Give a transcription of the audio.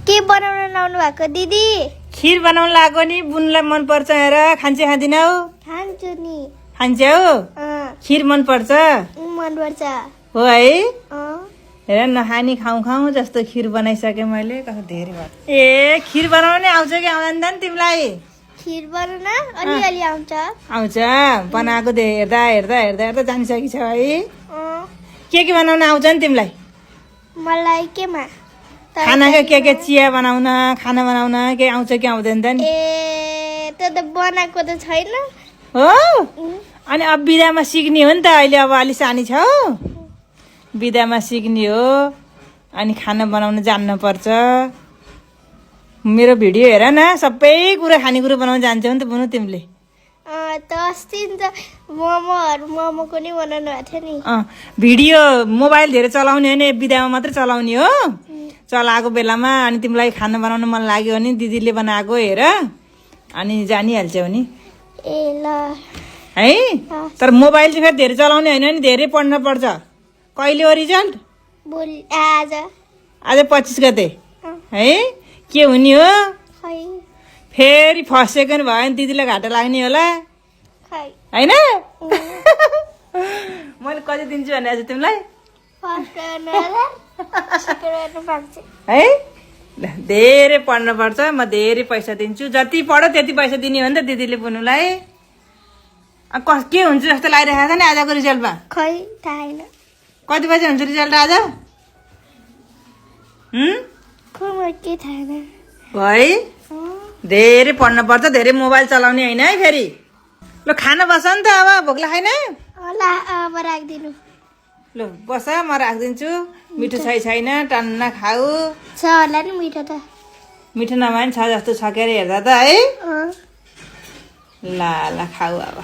के बनाउन लाउनु भएको दिदी? खिर बनाउन लाग्यो नि। बुनलाई मन पर्छ हेर। खान्छे खाँदिनौ? खान्छु नि। खान्छौ? खिर मन पर्छ? मन पर्छ। हो है? हेर नखानी खाउँ खाउँ जस्तो खिर बनाइसकेँ मैले। कस्तो धेरै भयो। ए खिर बनाउन नि आउँछ कि आउँदैन तिमीलाई? खिर बनाउन अलिअलि आउँछ। आउँछ? बनाएको हेर्दा हेर्दा हेर्दा हेर्दा जानिसकिछ है? के बनाउन आउँछ नि तिमीलाई? मलाई केमा? खानाको के चिया बनाउन, खाना बनाउन के आउँछ कि आउँदैन त नि? ए त्यो त बनाएको त छैन। हो? अनि अब बिदामा सिक्ने हो नि त। अहिले अब अलि सानी छौ, बिदामा सिक्ने हो। अनि खाना बनाउन जान्न पर्छ। मेरो भिडियो हेर न, सबै कुरा खानेकुरा बनाउन जान्छौ नि त बुनु तिमीले। त अस्ति नि त मोमोको नि बनाउनु भएको थियो नि। भिडियो मोबाइल धेरै चलाउने होइन, बिदामा मात्रै चलाउने हो। चलाएको बेलामा अनि तिमीलाई खाना बनाउन मन लाग्यो भने दिदीले बनाएको हेर अनि जानिहाल्छौ नि। ए ल है। तर मोबाइल चाहिँ फेरि धेरै चलाउने होइन नि, धेरै पढ्न पर्छ। कहिले हो रिजल्ट? भोलि आज 25 गते है। के हुने हो? खै फेरि फर्स्ट सेकेन्ड भयो भने दिदीलाई घाटा लाग्ने होला खै होइन? मैले कति दिन्छु भने आज तिमीलाई है। धेरै पढ्न पर्छ। म धेरै पैसा दिन्छु। जति पढ्यो त्यति पैसा दिने हो नि त दिदीले बुनुलाई। के हुन्छ जस्तो लागिरहेको छ नि आजको रिजल्टमा? खै थाहा छैन। कति बजी हुन्छ रिजल्ट आज? के थाहा छैन है। धेरै पढ्न पर्छ, धेरै मोबाइल चलाउने होइन है फेरि। ल खाना बस नि त, अब भोक लाग्दैन? अब राखिदिनु। ल बस, म राखिदिन्छु। मिठो छैन टन्न खाऊ। छ होला नि मिठो त। मिठो नभए पनि छ जस्तो छ के अरे हेर्दा त है। ल ल खाऊ अब।